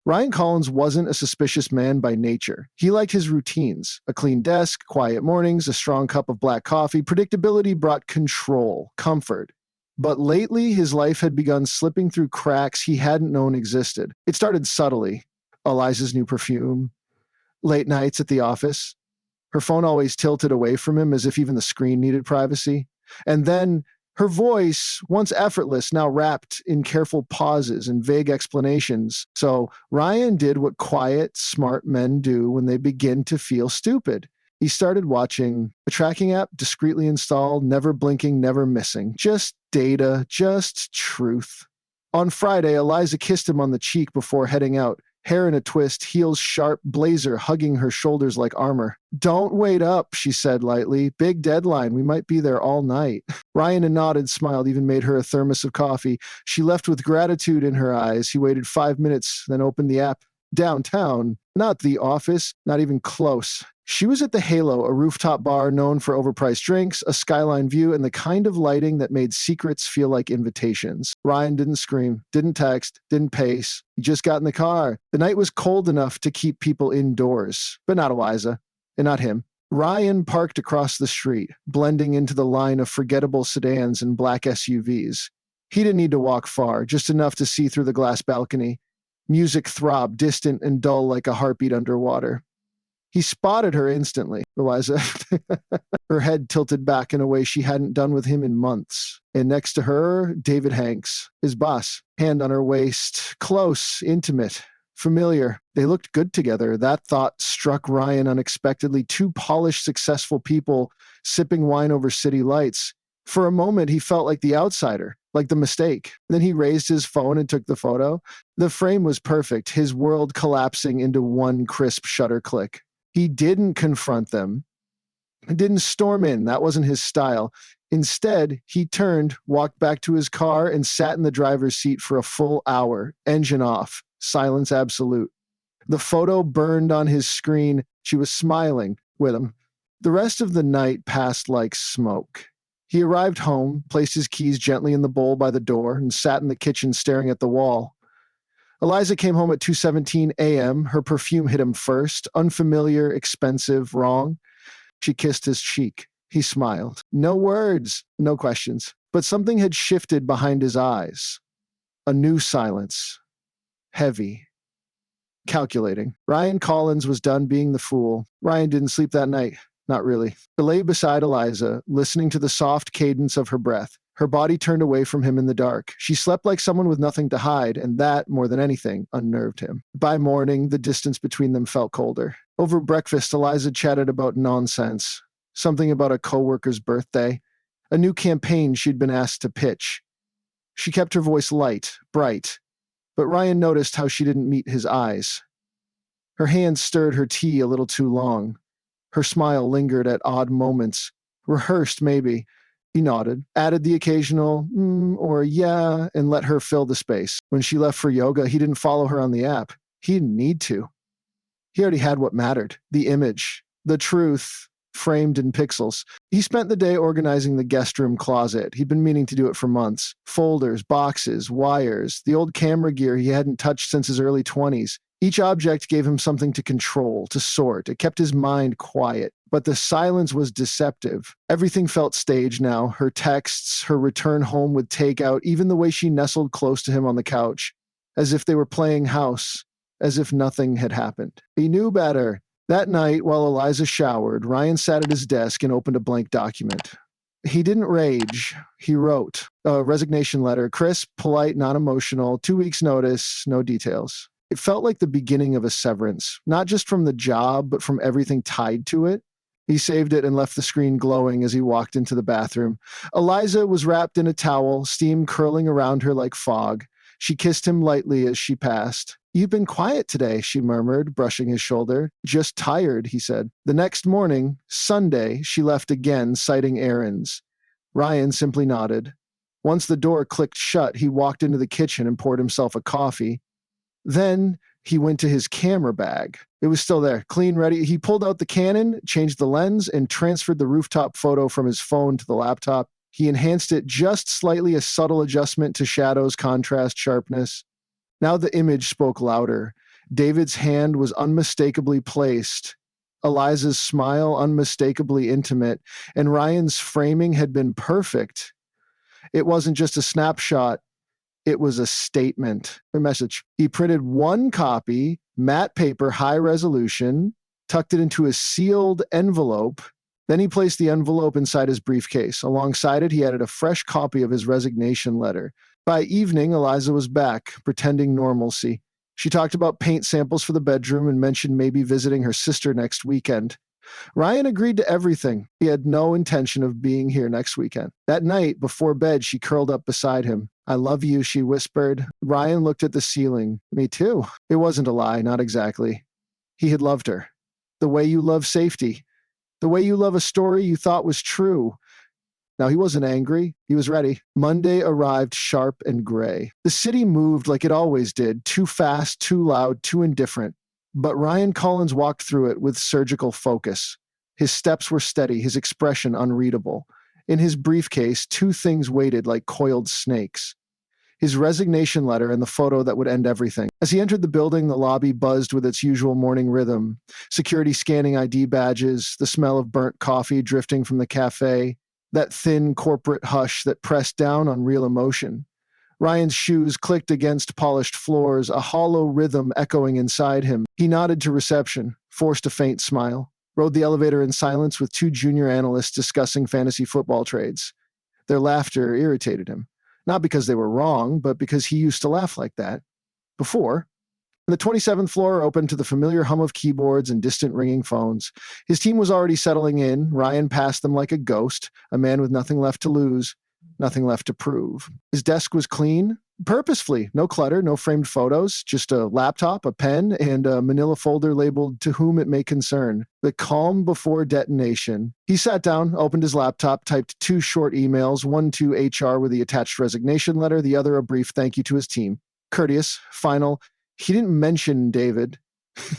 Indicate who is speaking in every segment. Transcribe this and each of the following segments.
Speaker 1: Ryan Collins wasn't a suspicious man by nature. He liked his routines: a clean desk, quiet mornings, a strong cup of black coffee. Predictability brought control, comfort. But lately, his life had begun slipping through cracks he hadn't known existed. It started subtly. Eliza's new perfume, late nights at the office, her phone always tilted away from him as if even the screen needed privacy. And then her voice, once effortless, now wrapped in careful pauses and vague explanations. So Ryan did what quiet, smart men do when they begin to feel stupid. He started watching a tracking app discreetly installed, never blinking, never missing. Just data, just truth. On Friday, Eliza kissed him on the cheek before heading out. Hair in a twist, heels sharp, blazer hugging her shoulders like armor. "Don't wait up," she said lightly. "Big deadline. We might be there all night." Ryan nodded, smiled, even made her a thermos of coffee. She left with gratitude in her eyes. He waited 5 minutes, then opened the app. Downtown, not the office, not even close. She was at the Halo, a rooftop bar known for overpriced drinks, a skyline view, and the kind of lighting that made secrets feel like invitations. Ryan didn't scream, didn't text, didn't pace. He just got in the car. The night was cold enough to keep people indoors, but not Eliza, and not him. Ryan parked across the street, blending into the line of forgettable sedans and black SUVs. He didn't need to walk far, just enough to see through the glass balcony. Music throbbed, distant and dull like a heartbeat underwater. He spotted her instantly, Eliza. Her head tilted back in a way she hadn't done with him in months. And next to her, David Hanks, his boss, hand on her waist, close, intimate, familiar. They looked good together. That thought struck Ryan unexpectedly. Two polished, successful people sipping wine over city lights. For a moment, he felt like the outsider, like the mistake. Then he raised his phone and took the photo. The frame was perfect, his world collapsing into one crisp shutter click. He didn't confront them. He didn't storm in. That wasn't his style. Instead, he turned, walked back to his car, and sat in the driver's seat for a full hour, engine off, silence absolute. The photo burned on his screen. She was smiling with him. The rest of the night passed like smoke. He arrived home, placed his keys gently in the bowl by the door, and sat in the kitchen staring at the wall. Eliza came home at 2:17 a.m. Her perfume hit him first. Unfamiliar, expensive, wrong. She kissed his cheek. He smiled. No words, no questions. But something had shifted behind his eyes. A new silence. Heavy. Calculating. Ryan Collins was done being the fool. Ryan didn't sleep that night. Not really. He lay beside Eliza, listening to the soft cadence of her breath. Her body turned away from him in the dark. She slept like someone with nothing to hide, and that, more than anything, unnerved him. By morning, the distance between them felt colder. Over breakfast, Eliza chatted about nonsense. Something about a coworker's birthday. A new campaign she'd been asked to pitch. She kept her voice light, bright. But Ryan noticed how she didn't meet his eyes. Her hands stirred her tea a little too long. Her smile lingered at odd moments. Rehearsed, maybe. He nodded, added the occasional or yeah, and let her fill the space. When she left for yoga, he didn't follow her on the app. He didn't need to. He already had what mattered, the image, the truth, framed in pixels. He spent the day organizing the guest room closet. He'd been meaning to do it for months. Folders, boxes, wires, the old camera gear he hadn't touched since his early 20s. Each object gave him something to control, to sort. It kept his mind quiet. But the silence was deceptive. Everything felt staged now. Her texts, her return home with takeout, even the way she nestled close to him on the couch, as if they were playing house, as if nothing had happened. He knew better. That night, while Eliza showered, Ryan sat at his desk and opened a blank document. He didn't rage. He wrote a resignation letter, crisp, polite, non-emotional, 2 weeks' notice, no details. It felt like the beginning of a severance, not just from the job, but from everything tied to it. He saved it and left the screen glowing as he walked into the bathroom. Eliza was wrapped in a towel, steam curling around her like fog. She kissed him lightly as she passed. "You've been quiet today," she murmured, brushing his shoulder. "Just tired," he said. The next morning, Sunday, she left again, citing errands. Ryan simply nodded. Once the door clicked shut, he walked into the kitchen and poured himself a coffee. Then he went to his camera bag. It was still there, clean, ready. He pulled out the Canon, changed the lens, and transferred the rooftop photo from his phone to the laptop. He enhanced it just slightly, a subtle adjustment to shadows, contrast, sharpness. Now the image spoke louder. David's hand was unmistakably placed, Eliza's smile unmistakably intimate, and Ryan's framing had been perfect. It wasn't just a snapshot, it was a statement, a message. He printed one copy, matte paper, high resolution, tucked it into a sealed envelope. Then he placed the envelope inside his briefcase. Alongside it, he added a fresh copy of his resignation letter. By evening, Eliza was back, pretending normalcy. She talked about paint samples for the bedroom and mentioned maybe visiting her sister next weekend. Ryan agreed to everything. He had no intention of being here next weekend. That night, before bed, she curled up beside him. "I love you," she whispered. Ryan looked at the ceiling. "Me too." It wasn't a lie, not exactly. He had loved her. The way you love safety. The way you love a story you thought was true. Now, he wasn't angry. He was ready. Monday arrived sharp and gray. The city moved like it always did, too fast, too loud, too indifferent. But Ryan Collins walked through it with surgical focus. His steps were steady, his expression unreadable. In his briefcase, two things waited like coiled snakes: his resignation letter and the photo that would end everything. As he entered the building, the lobby buzzed with its usual morning rhythm. Security scanning ID badges, the smell of burnt coffee drifting from the cafe, that thin corporate hush that pressed down on real emotion. Ryan's shoes clicked against polished floors, a hollow rhythm echoing inside him. He nodded to reception, forced a faint smile, rode the elevator in silence with two junior analysts discussing fantasy football trades. Their laughter irritated him, not because they were wrong, but because he used to laugh like that before. The 27th floor opened to the familiar hum of keyboards and distant ringing phones. His team was already settling in. Ryan passed them like a ghost, a man with nothing left to lose, nothing left to prove. His desk was clean, purposefully. No clutter, no framed photos, just a laptop, a pen, and a manila folder labeled "To Whom It May Concern." The calm before detonation. He sat down, opened his laptop, typed two short emails, one to HR with the attached resignation letter, the other a brief thank you to his team. Courteous, final. He didn't mention David.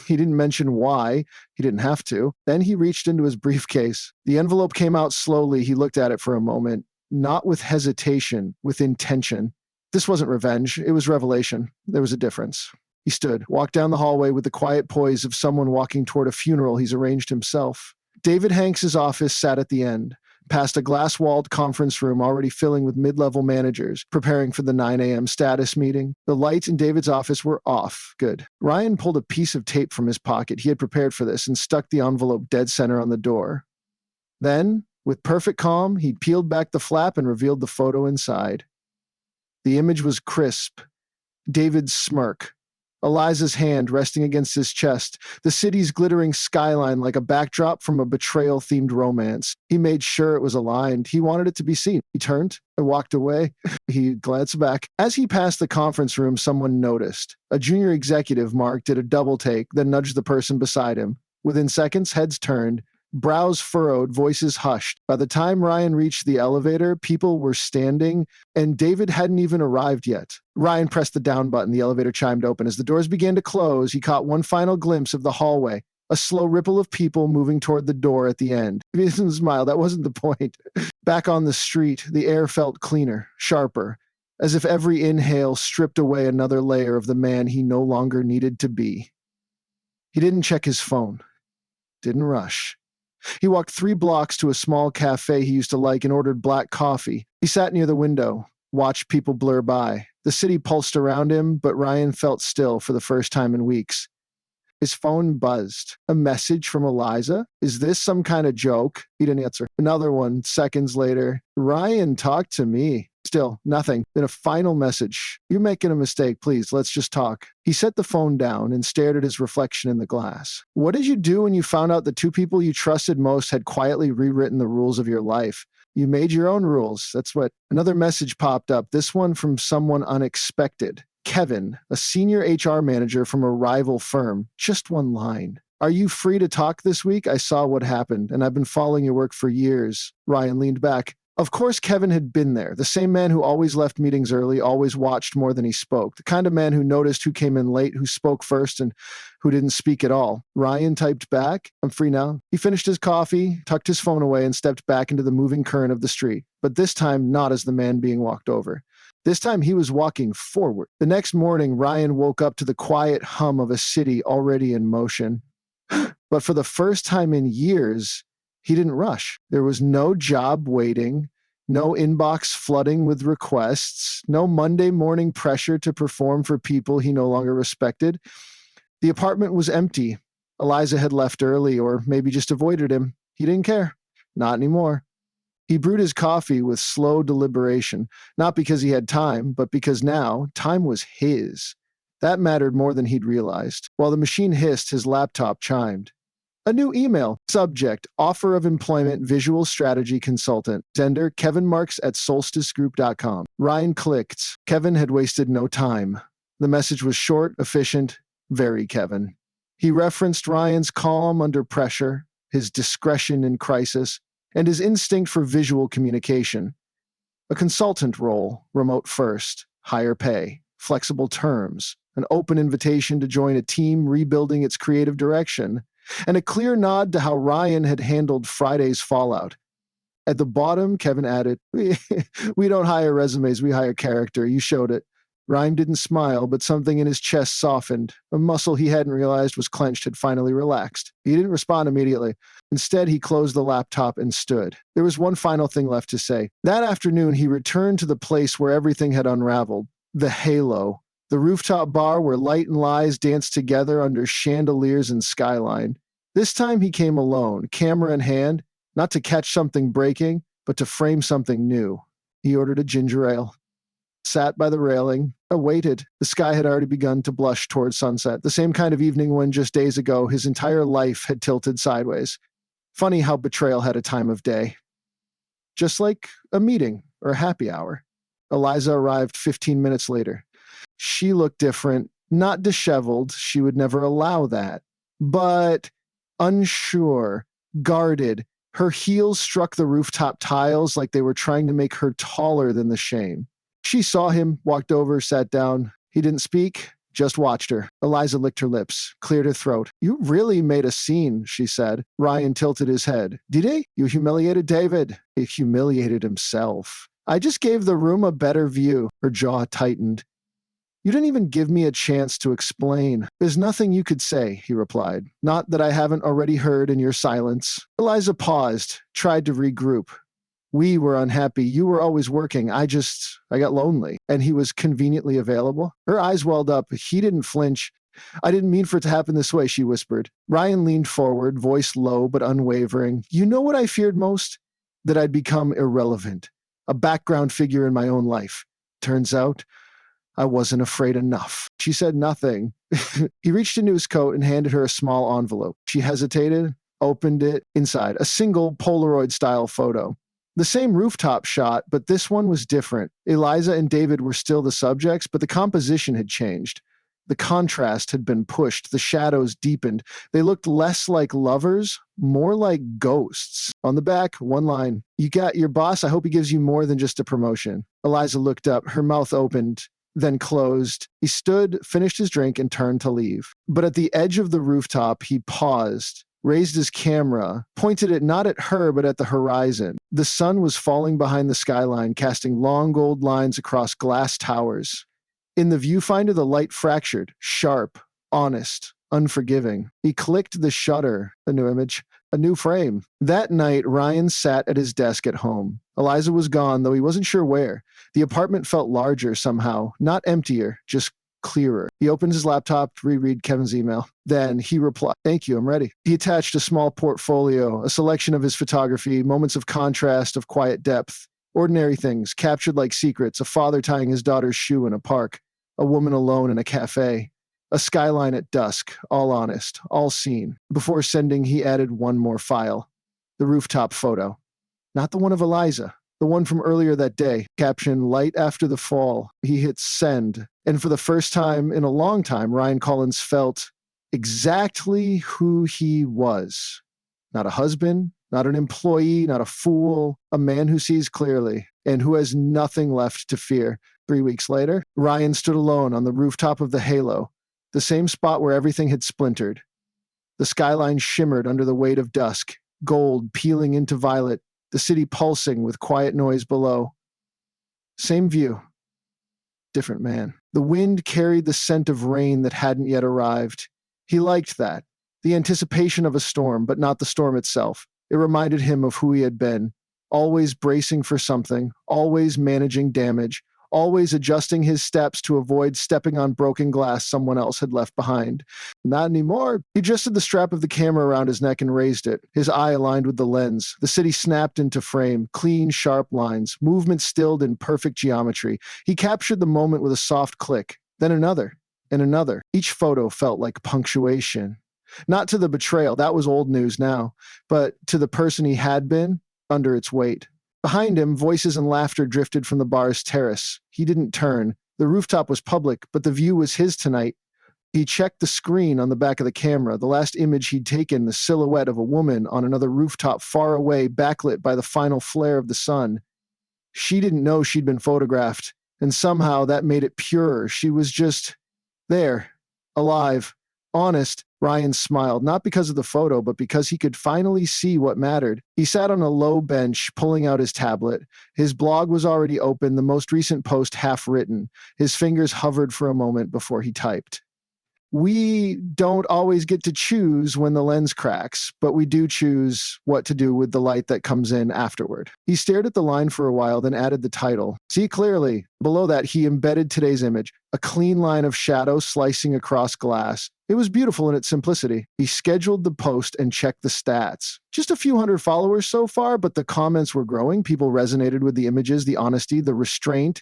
Speaker 1: He didn't mention why. He didn't have to. Then he reached into his briefcase. The envelope came out slowly. He looked at it for a moment, not with hesitation, with intention. This wasn't revenge. It was revelation. There was a difference. He stood, walked down the hallway with the quiet poise of someone walking toward a funeral he's arranged himself. David Hanks's office sat at the end, past a glass-walled conference room already filling with mid-level managers, preparing for the 9 a.m. status meeting. The lights in David's office were off. Good. Ryan pulled a piece of tape from his pocket. He had prepared for this and stuck the envelope dead center on the door. Then, with perfect calm, he peeled back the flap and revealed the photo inside. The image was crisp. David's smirk. Eliza's hand resting against his chest, the city's glittering skyline like a backdrop from a betrayal-themed romance. He made sure it was aligned. He wanted it to be seen. He turned and walked away. He glanced back. As he passed the conference room, someone noticed. A junior executive, Mark, did a double take, then nudged the person beside him. Within seconds, heads turned. Brows furrowed, voices hushed. By the time Ryan reached the elevator, people were standing, and David hadn't even arrived yet. Ryan pressed the down button. The elevator chimed open. As the doors began to close, he caught one final glimpse of the hallway, a slow ripple of people moving toward the door at the end. He didn't smile. That wasn't the point. Back on the street, the air felt cleaner, sharper, as if every inhale stripped away another layer of the man he no longer needed to be. He didn't check his phone. Didn't rush. He walked 3 blocks to a small cafe he used to like and ordered black coffee. He sat near the window, watched people blur by. The city pulsed around him, but Ryan felt still for the first time in weeks. His phone buzzed. A message from Eliza? Is this some kind of joke? He didn't answer. Another one, seconds later. Ryan, talk to me. Still, nothing. Then a final message. You're making a mistake, please. Let's just talk. He set the phone down and stared at his reflection in the glass. What did you do when you found out the 2 people you trusted most had quietly rewritten the rules of your life? You made your own rules. That's what. Another message popped up, this one from someone unexpected. Kevin, a senior HR manager from a rival firm. Just one line. Are you free to talk this week? I saw what happened, and I've been following your work for years. Ryan leaned back. Of course, Kevin had been there, the same man who always left meetings early, always watched more than he spoke, the kind of man who noticed who came in late, who spoke first, and who didn't speak at all. Ryan typed back, I'm free now. He finished his coffee, tucked his phone away, and stepped back into the moving current of the street, but this time not as the man being walked over. This time he was walking forward. The next morning, Ryan woke up to the quiet hum of a city already in motion. But for the first time in years, he didn't rush. There was no job waiting, no inbox flooding with requests, no Monday morning pressure to perform for people he no longer respected. The apartment was empty. Eliza had left early or maybe just avoided him. He didn't care. Not anymore. He brewed his coffee with slow deliberation, not because he had time, but because now time was his. That mattered more than he'd realized. While the machine hissed, his laptop chimed. A new email. Subject, offer of employment, visual strategy consultant. Sender, Kevin Marks at solsticegroup.com. Ryan clicked. Kevin had wasted no time. The message was short, efficient, very Kevin. He referenced Ryan's calm under pressure, his discretion in crisis, and his instinct for visual communication. A consultant role, remote first, higher pay, flexible terms, an open invitation to join a team rebuilding its creative direction, and a clear nod to how Ryan had handled Friday's fallout. At the bottom, Kevin added, we don't hire resumes, we hire character. You showed it. Ryan didn't smile, but something in his chest softened. A muscle he hadn't realized was clenched had finally relaxed. He didn't respond immediately. Instead, he closed the laptop and stood. There was one final thing left to say. That afternoon, he returned to the place where everything had unraveled. The Halo. The rooftop bar where light and lies danced together under chandeliers and skyline. This time he came alone, camera in hand, not to catch something breaking, but to frame something new. He ordered a ginger ale. Sat by the railing, awaited. The sky had already begun to blush toward sunset, the same kind of evening when just days ago his entire life had tilted sideways. Funny how betrayal had a time of day. Just like a meeting or a happy hour. Eliza arrived 15 minutes later. She looked different, not disheveled, she would never allow that, but unsure, guarded. Her heels struck the rooftop tiles like they were trying to make her taller than the shame. She saw him, walked over, sat down. He didn't speak, just watched her. Eliza licked her lips, cleared her throat. You really made a scene, she said. Ryan tilted his head. Did he? You humiliated David. He humiliated himself. I just gave the room a better view. Her jaw tightened. You didn't even give me a chance to explain. There's nothing you could say, he replied. Not that I haven't already heard in your silence. Eliza paused, tried to regroup. We were unhappy. You were always working. I got lonely. And he was conveniently available. Her eyes welled up. He didn't flinch. I didn't mean for it to happen this way, she whispered. Ryan leaned forward, voice low but unwavering. You know what I feared most? That I'd become irrelevant. A background figure in my own life. Turns out, I wasn't afraid enough. She said nothing. He reached into his coat and handed her a small envelope. She hesitated, opened it. Inside, a single Polaroid-style photo. The same rooftop shot, but this one was different. Eliza and David were still the subjects, but the composition had changed. The contrast had been pushed. The shadows deepened. They looked less like lovers, more like ghosts. On the back, one line. You got your boss. I hope he gives you more than just a promotion. Eliza looked up. Her mouth opened, then closed. He stood, finished his drink, and turned to leave. But at the edge of the rooftop, he paused, raised his camera, pointed it not at her but at the horizon. The sun was falling behind the skyline, casting long gold lines across glass towers. In the viewfinder, the light fractured, sharp, honest, unforgiving. He clicked the shutter, a new image, a new frame. That night, Ryan sat at his desk at home. Eliza was gone, though he wasn't sure where. The apartment felt larger somehow, not emptier, just clearer. He opened his laptop to reread Kevin's email. Then he replied, "Thank you, I'm ready." He attached a small portfolio, a selection of his photography, moments of contrast, of quiet depth, ordinary things, captured like secrets, a father tying his daughter's shoe in a park, a woman alone in a cafe, a skyline at dusk, all honest, all seen. Before sending, he added one more file, the rooftop photo. Not the one of Eliza, the one from earlier that day. Caption, light after the fall. He hit send. And for the first time in a long time, Ryan Collins felt exactly who he was. Not a husband, not an employee, not a fool, a man who sees clearly and who has nothing left to fear. 3 weeks later, Ryan stood alone on the rooftop of the Halo, the same spot where everything had splintered. The skyline shimmered under the weight of dusk, gold peeling into violet, the city pulsing with quiet noise below. Same view, different man. The wind carried the scent of rain that hadn't yet arrived. He liked that. The anticipation of a storm, but not the storm itself. It reminded him of who he had been, always bracing for something, always managing damage, always adjusting his steps to avoid stepping on broken glass someone else had left behind. Not anymore. He adjusted the strap of the camera around his neck and raised it, his eye aligned with the lens. The city snapped into frame, clean, sharp lines, movement stilled in perfect geometry. He captured the moment with a soft click, then another, and another. Each photo felt like punctuation. Not to the betrayal, that was old news now, but to the person he had been, under its weight. Behind him, voices and laughter drifted from the bar's terrace. He didn't turn. The rooftop was public, but the view was his tonight. He checked the screen on the back of the camera, the last image he'd taken, the silhouette of a woman on another rooftop far away, backlit by the final flare of the sun. She didn't know she'd been photographed, and somehow that made it purer. She was just there, alive, honest. Ryan smiled, not because of the photo, but because he could finally see what mattered. He sat on a low bench, pulling out his tablet. His blog was already open, the most recent post half written. His fingers hovered for a moment before he typed. We don't always get to choose when the lens cracks, but we do choose what to do with the light that comes in afterward. He stared at the line for a while, then added the title. See clearly. Below that, he embedded today's image, a clean line of shadow slicing across glass. It was beautiful in its simplicity. He scheduled the post and checked the stats. Just a few hundred followers so far, but the comments were growing. People resonated with the images, the honesty, the restraint.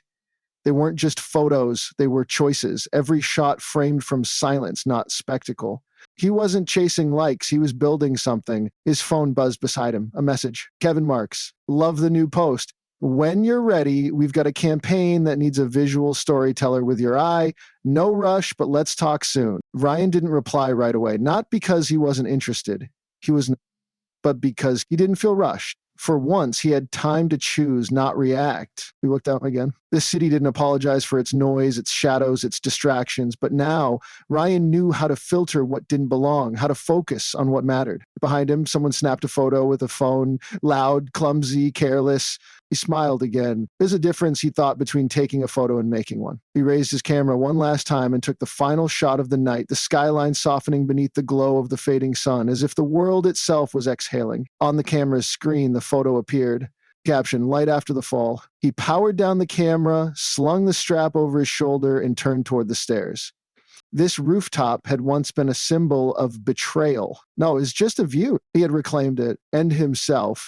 Speaker 1: They weren't just photos, they were choices. Every shot framed from silence, not spectacle. He wasn't chasing likes, he was building something. His phone buzzed beside him. A message. Kevin Marks. Love the new post. When you're ready, we've got a campaign that needs a visual storyteller with your eye. No rush, but let's talk soon. Ryan didn't reply right away, not because he wasn't interested. But because he didn't feel rushed. For once, he had time to choose, not react. We looked out again. This city didn't apologize for its noise, its shadows, its distractions, but now Ryan knew how to filter what didn't belong, how to focus on what mattered. Behind him, someone snapped a photo with a phone, loud, clumsy, careless. He smiled again. There's a difference, he thought, between taking a photo and making one. He raised his camera one last time and took the final shot of the night, the skyline softening beneath the glow of the fading sun, as if the world itself was exhaling. On the camera's screen, the photo appeared. Caption, light after the fall. He powered down the camera, slung the strap over his shoulder, and turned toward the stairs. This rooftop had once been a symbol of betrayal. No, it was just a view. He had reclaimed it, and himself.